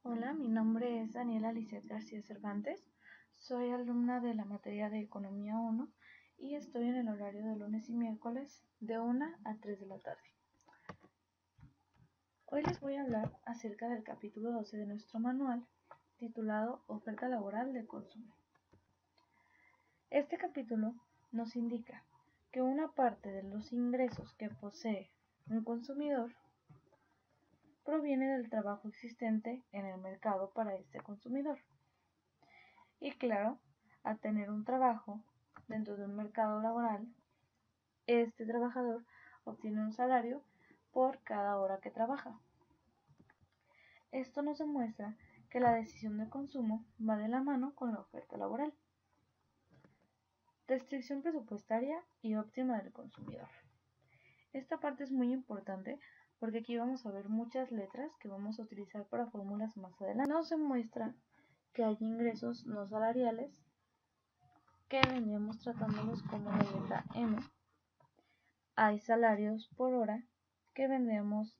Hola, mi nombre es Daniela Lisset García Cervantes. Soy alumna de la materia de Economía 1 y estoy en el horario de lunes y miércoles de 1 a 3 de la tarde. Hoy les voy a hablar acerca del capítulo 12 de nuestro manual, titulado Oferta laboral de consumo. Este capítulo nos indica que una parte de los ingresos que posee un consumidor proviene del trabajo existente en el mercado para este consumidor. Y claro, al tener un trabajo dentro de un mercado laboral, este trabajador obtiene un salario por cada hora que trabaja. Esto nos demuestra que la decisión de consumo va de la mano con la oferta laboral. Restricción presupuestaria y óptima del consumidor. Esta parte es muy importante porque aquí vamos a ver muchas letras que vamos a utilizar para fórmulas más adelante. Nos demuestra que hay ingresos no salariales que vendríamos tratándolos como la letra M. Hay salarios por hora que vendríamos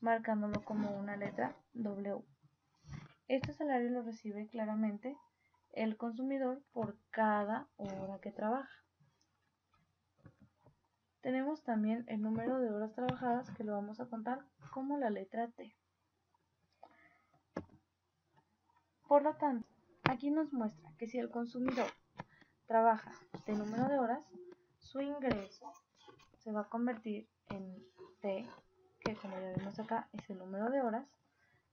marcándolo como una letra W. Este salario lo recibe claramente el consumidor por cada hora que trabaja. Tenemos también el número de horas trabajadas que lo vamos a contar como la letra T. Por lo tanto, aquí nos muestra que si el consumidor trabaja de número de horas, su ingreso se va a convertir en T, que como ya vemos acá es el número de horas,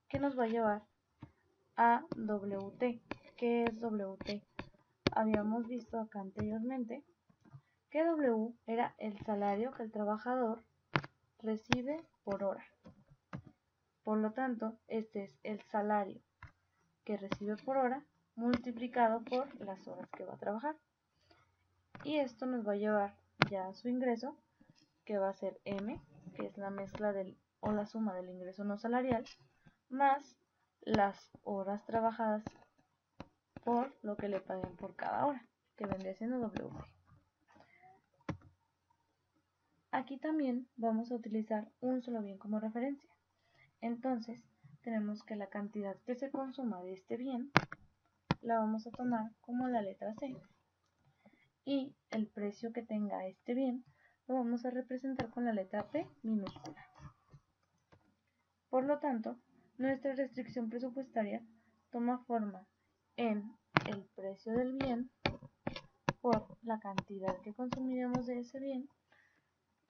que nos va a llevar a WT. ¿Qué es WT? Habíamos visto acá anteriormente que W era el salario que el trabajador recibe por hora. Por lo tanto, este es el salario que recibe por hora multiplicado por las horas que va a trabajar. Y esto nos va a llevar ya a su ingreso, que va a ser M, que es la mezcla o la suma del ingreso no salarial, más las horas trabajadas por lo que le paguen por cada hora, que vendría siendo WT. Aquí también vamos a utilizar un solo bien como referencia. Entonces, tenemos que la cantidad que se consuma de este bien la vamos a tomar como la letra C. Y el precio que tenga este bien lo vamos a representar con la letra P minúscula. Por lo tanto, nuestra restricción presupuestaria toma forma en el precio del bien por la cantidad que consumiremos de ese bien,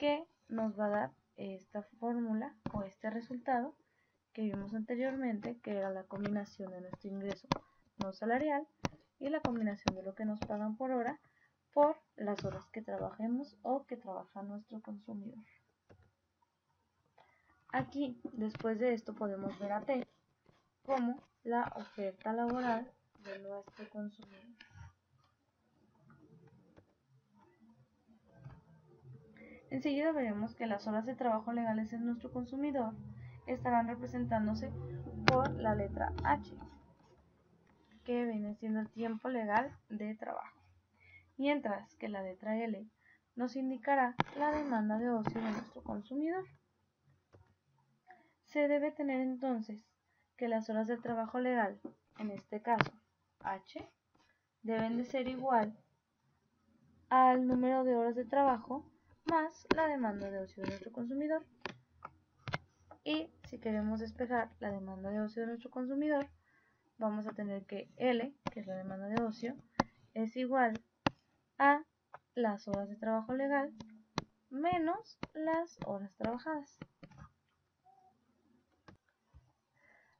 que nos va a dar esta fórmula o este resultado que vimos anteriormente, que era la combinación de nuestro ingreso no salarial y la combinación de lo que nos pagan por hora por las horas que trabajemos o que trabaja nuestro consumidor. Aquí, después de esto, podemos ver a T como la oferta laboral de nuestro consumidor. Enseguida veremos que las horas de trabajo legales en nuestro consumidor estarán representándose por la letra H, que viene siendo el tiempo legal de trabajo, mientras que la letra L nos indicará la demanda de ocio de nuestro consumidor. Se debe tener entonces que las horas de trabajo legal, en este caso H, deben de ser igual al número de horas de trabajo más la demanda de ocio de nuestro consumidor. Y si queremos despejar la demanda de ocio de nuestro consumidor, vamos a tener que L, que es la demanda de ocio, es igual a las horas de trabajo legal menos las horas trabajadas.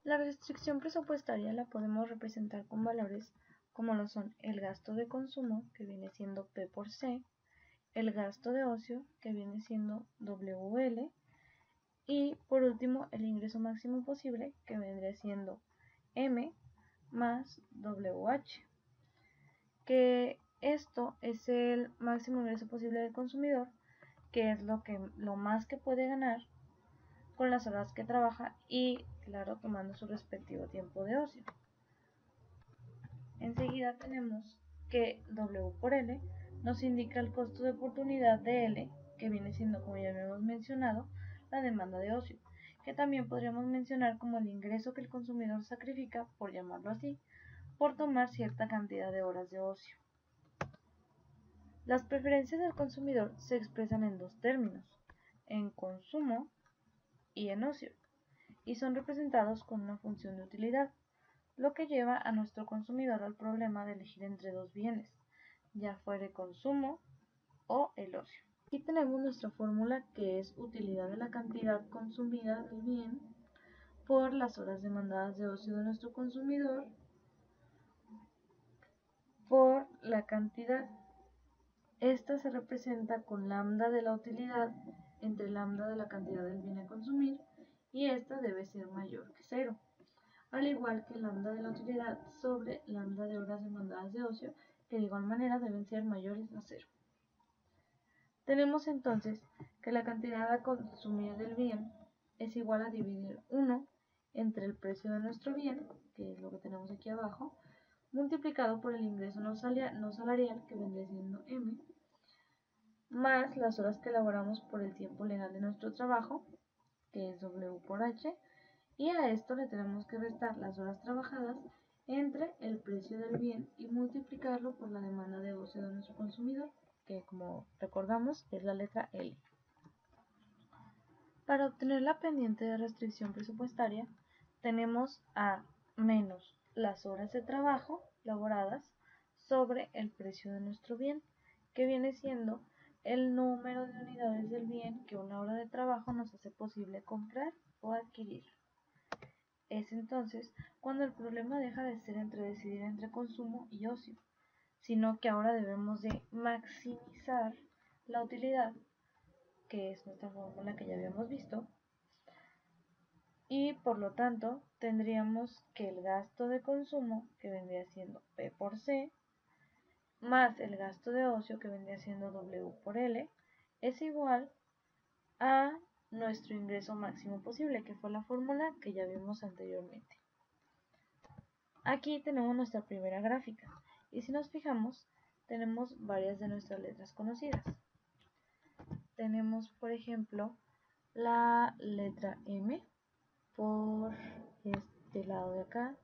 La restricción presupuestaria la podemos representar con valores como lo son el gasto de consumo, que viene siendo P por C, el gasto de ocio, que viene siendo WL, y por último el ingreso máximo posible, que vendría siendo M más WH, que esto es el máximo ingreso posible del consumidor, que es lo más que puede ganar con las horas que trabaja y, claro, tomando su respectivo tiempo de ocio. Enseguida tenemos que W por L nos indica el costo de oportunidad de L, que viene siendo, como ya habíamos mencionado, la demanda de ocio. que también podríamos mencionar como el ingreso que el consumidor sacrifica, por llamarlo así, por tomar cierta cantidad de horas de ocio. Las preferencias del consumidor se expresan en dos términos, en consumo y en ocio, y son representados con una función de utilidad, lo que lleva a nuestro consumidor al problema de elegir entre dos bienes, ya fuera el consumo o el ocio. Aquí tenemos nuestra fórmula, que es utilidad de la cantidad consumida del bien por las horas demandadas de ocio de nuestro consumidor por la cantidad. Esta se representa con lambda de la utilidad entre lambda de la cantidad del bien a consumir, y esta debe ser mayor que 0, al igual que lambda de la utilidad sobre lambda de horas demandadas de ocio, que de igual manera deben ser mayores a 0. Tenemos entonces que la cantidad a consumir del bien es igual a dividir 1 entre el precio de nuestro bien, que es lo que tenemos aquí abajo, multiplicado por el ingreso no salarial, que vendría siendo M, más las horas que elaboramos por el tiempo legal de nuestro trabajo, que es W por H, y a esto le tenemos que restar las horas trabajadas entre el precio del bien y multiplicarlo por la demanda de ocio de nuestro consumidor, que como recordamos es la letra L. Para obtener la pendiente de restricción presupuestaria, tenemos a menos las horas de trabajo laboradas sobre el precio de nuestro bien, que viene siendo el número de unidades del bien que una hora de trabajo nos hace posible comprar o adquirir. Es entonces cuando el problema deja de ser decidir entre consumo y ocio, sino que ahora debemos de maximizar la utilidad, que es nuestra fórmula que ya habíamos visto, y por lo tanto tendríamos que el gasto de consumo, que vendría siendo P por C, más el gasto de ocio, que vendría siendo W por L, es igual a nuestro ingreso máximo posible, que fue la fórmula que ya vimos anteriormente. Aquí tenemos nuestra primera gráfica, y si nos fijamos, tenemos varias de nuestras letras conocidas. Tenemos, por ejemplo, la letra M por este lado de acá,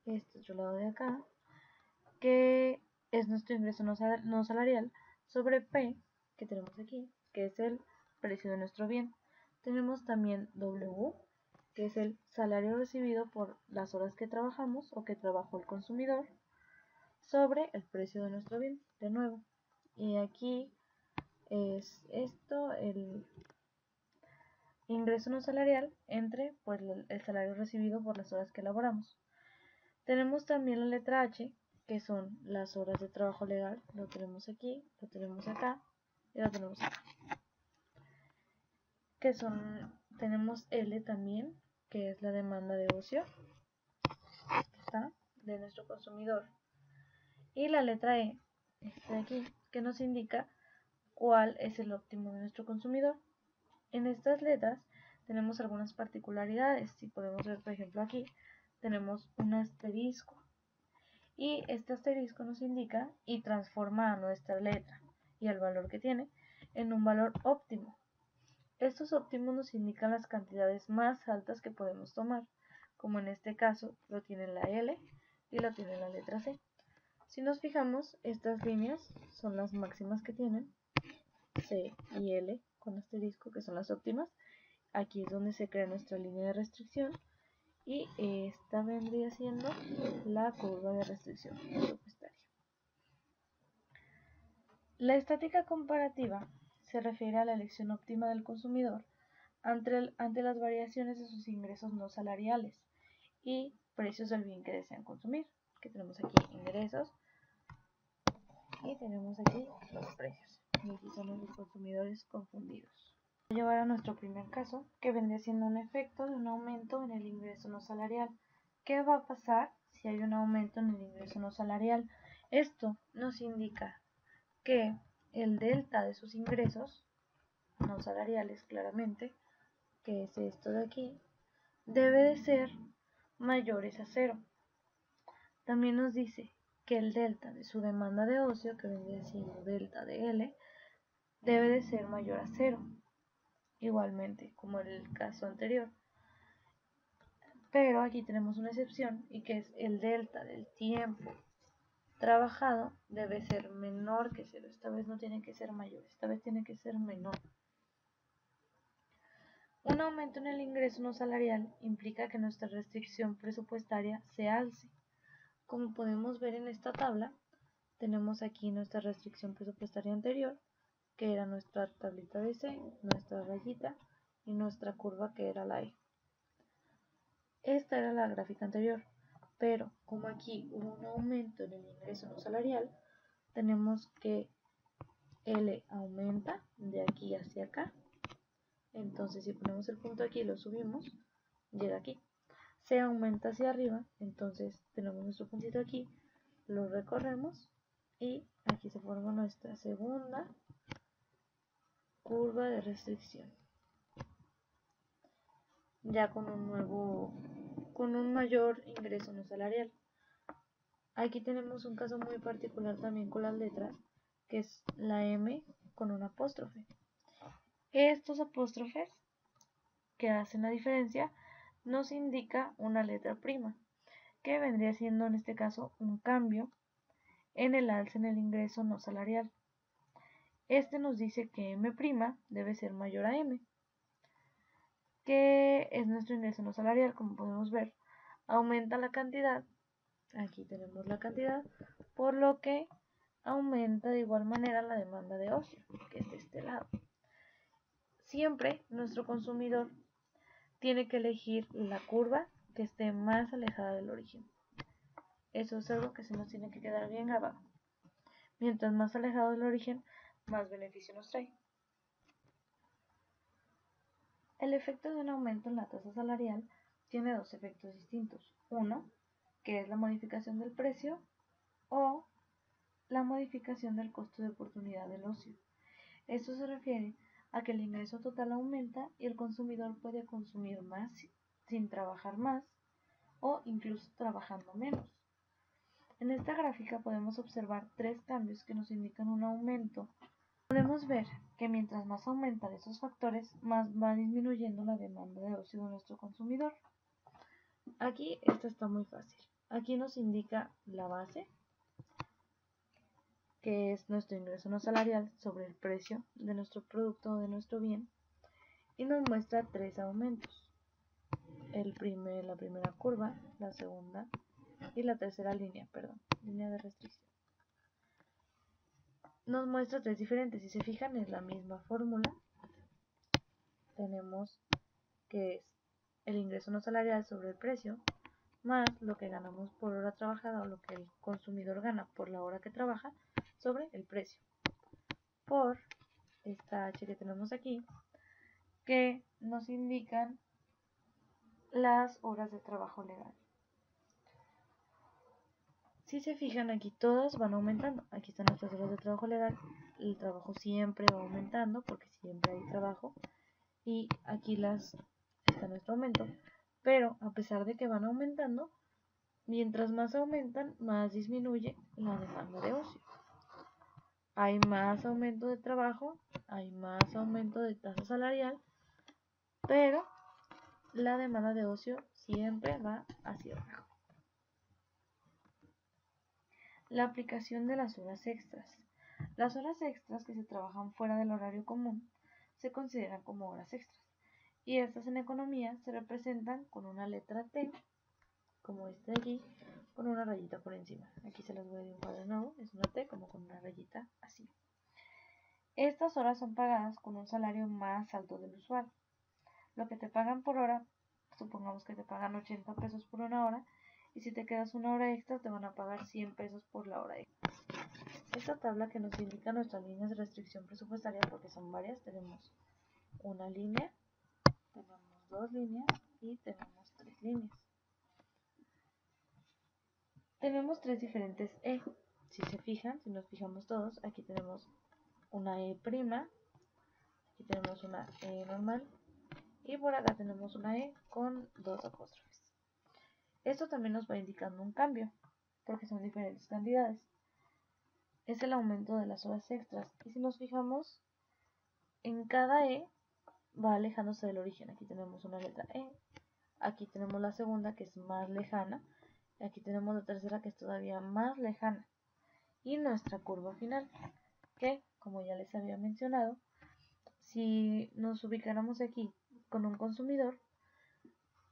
este otro lado de acá, que es nuestro ingreso no salarial, sobre P, que tenemos aquí, que es el precio de nuestro bien. Tenemos también W, que es el salario recibido por las horas que trabajamos o que trabajó el consumidor, sobre el precio de nuestro bien, de nuevo. Y aquí es esto, el ingreso no salarial entre pues el salario recibido por las horas que elaboramos. Tenemos también la letra H, que son las horas de trabajo legal. Lo tenemos aquí, lo tenemos acá y lo tenemos acá. Que son, tenemos L también, que es la demanda de ocio, que está, de nuestro consumidor. Y la letra E, esta de aquí, que nos indica cuál es el óptimo de nuestro consumidor. En estas letras tenemos algunas particularidades. Si podemos ver, por ejemplo, aquí tenemos un asterisco, y este asterisco nos indica y transforma a nuestra letra y al valor que tiene en un valor óptimo. Estos óptimos nos indican las cantidades más altas que podemos tomar, como en este caso lo tiene la L y lo tiene la letra C. Si nos fijamos, estas líneas son las máximas que tienen, C y L con asterisco, que son las óptimas. Aquí es donde se crea nuestra línea de restricción, y esta vendría siendo la curva de restricción presupuestaria. La estática comparativa se refiere a la elección óptima del consumidor ante las variaciones de sus ingresos no salariales y precios del bien que desean consumir, que tenemos aquí ingresos y tenemos aquí los precios, y aquí son los consumidores confundidos. Voy a llevar a nuestro primer caso, que vendría siendo un efecto de un aumento en el ingreso no salarial. ¿Qué va a pasar si hay un aumento en el ingreso no salarial? Esto nos indica que el delta de sus ingresos no salariales, claramente, que es esto de aquí, debe de ser mayores a 0. También nos dice que el delta de su demanda de ocio, que vendría siendo delta de L, debe de ser mayor a 0. Igualmente, como en el caso anterior. Pero aquí tenemos una excepción y que es el delta del tiempo trabajado debe ser menor que 0. Esta vez no tiene que ser mayor, esta vez tiene que ser menor. Un aumento en el ingreso no salarial implica que nuestra restricción presupuestaria se alce. Como podemos ver en esta tabla, tenemos aquí nuestra restricción presupuestaria anterior, que era nuestra tablita de C, nuestra rayita y nuestra curva que era la E. Esta era la gráfica anterior, pero como aquí hubo un aumento en el ingreso no salarial, tenemos que L aumenta de aquí hacia acá. Entonces si ponemos el punto aquí y lo subimos, llega aquí. C aumenta hacia arriba, entonces tenemos nuestro puntito aquí, lo recorremos y aquí se forma nuestra segunda curva de restricción. Ya con un mayor ingreso no salarial. Aquí tenemos un caso muy particular también con las letras, que es la M con un apóstrofe. Estos apóstrofes que hacen la diferencia nos indica una letra prima, que vendría siendo en este caso un cambio en el alza en el ingreso no salarial. Este nos dice que M' debe ser mayor a M, que es nuestro ingreso no salarial. Como podemos ver, aumenta la cantidad, aquí tenemos la cantidad, por lo que aumenta de igual manera la demanda de ocio, que es de este lado. Siempre nuestro consumidor tiene que elegir la curva que esté más alejada del origen. Eso es algo que se nos tiene que quedar bien grabado. Mientras más alejado del origen, más beneficio nos trae. El efecto de un aumento en la tasa salarial tiene dos efectos distintos. Uno, que es la modificación del precio, o la modificación del costo de oportunidad del ocio. Esto se refiere a que el ingreso total aumenta y el consumidor puede consumir más sin trabajar más o incluso trabajando menos. En esta gráfica podemos observar tres cambios que nos indican un aumento. Podemos ver que mientras más aumentan esos factores, más va disminuyendo la demanda de ocio de nuestro consumidor. Aquí esto está muy fácil. Aquí nos indica la base, que es nuestro ingreso no salarial sobre el precio de nuestro producto o de nuestro bien, y nos muestra tres aumentos. La primera curva, la segunda y la tercera línea de restricción. Nos muestra tres diferentes. Si se fijan, es la misma fórmula. Tenemos que es el ingreso no salarial sobre el precio más lo que ganamos por hora trabajada, o lo que el consumidor gana por la hora que trabaja, sobre el precio, por esta H que tenemos aquí, que nos indican las horas de trabajo legal. Si se fijan, aquí todas van aumentando. Aquí están nuestras horas de trabajo legal. El trabajo siempre va aumentando porque siempre hay trabajo. Y aquí está nuestro aumento. Pero a pesar de que van aumentando, mientras más aumentan, más disminuye la demanda de ocio. Hay más aumento de trabajo, hay más aumento de tasa salarial, pero la demanda de ocio siempre va hacia abajo. La aplicación de las horas extras. Las horas extras que se trabajan fuera del horario común se consideran como horas extras, y estas en economía se representan con una letra T, como esta de aquí, con una rayita por encima. Aquí se las voy a dibujar de nuevo, es una T como con una rayita así. Estas horas son pagadas con un salario más alto del usual. Lo que te pagan por hora, supongamos que te pagan 80 pesos por una hora, y si te quedas una hora extra te van a pagar 100 pesos por la hora extra. Esta tabla que nos indica nuestras líneas de restricción presupuestaria, porque son varias, tenemos una línea, tenemos dos líneas y tenemos tres líneas. Tenemos tres diferentes E. Si se fijan, si nos fijamos todos, aquí tenemos una E prima, aquí tenemos una E normal y por acá tenemos una E con dos apóstrofes. Esto también nos va indicando un cambio, porque son diferentes cantidades. Es el aumento de las horas extras. Y si nos fijamos, en cada E va alejándose del origen. Aquí tenemos una letra E, Aquí tenemos la segunda, que es más lejana. Y aquí tenemos la tercera, que es todavía más lejana. Y nuestra curva final, que, como ya les había mencionado, si nos ubicáramos aquí con un consumidor,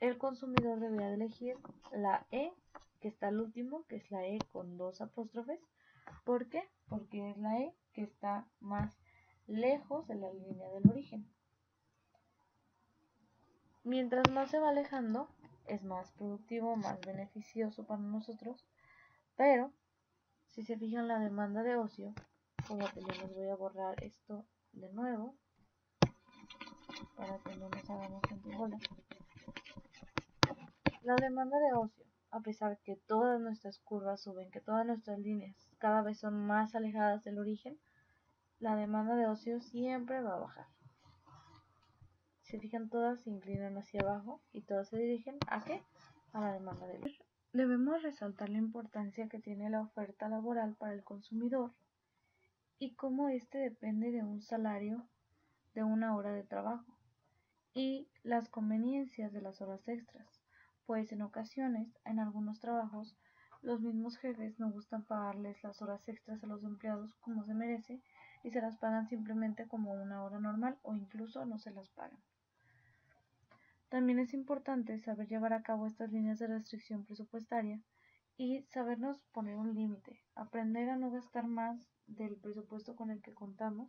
el consumidor debería de elegir la E, que está al último, que es la E con 2 apóstrofes. ¿Por qué? Porque es la E que está más lejos de la línea del origen. Mientras más se va alejando, es más productivo, más beneficioso para nosotros, pero si se fijan la demanda de ocio, como que yo les voy a borrar esto de nuevo para que no nos hagamos tanto bola. La demanda de ocio, a pesar que todas nuestras curvas suben, que todas nuestras líneas cada vez son más alejadas del origen, la demanda de ocio siempre va a bajar. Si se fijan, todas se inclinan hacia abajo y todas se dirigen ¿a qué? A la demanda de ocio. Debemos resaltar la importancia que tiene la oferta laboral para el consumidor y cómo éste depende de un salario de una hora de trabajo y las conveniencias de las horas extras, pues en ocasiones, en algunos trabajos, los mismos jefes no gustan pagarles las horas extras a los empleados como se merece y se las pagan simplemente como una hora normal o incluso no se las pagan. También es importante saber llevar a cabo estas líneas de restricción presupuestaria y sabernos poner un límite, aprender a no gastar más del presupuesto con el que contamos.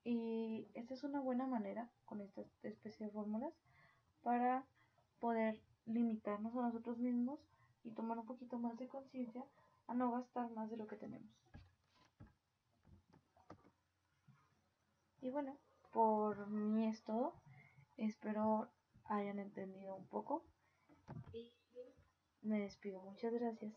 Y esta es una buena manera con esta especie de fórmulas para poder limitarnos a nosotros mismos y tomar un poquito más de conciencia a no gastar más de lo que tenemos. Y bueno, por mí es todo. Espero hayan entendido un poco y me despido. Muchas gracias.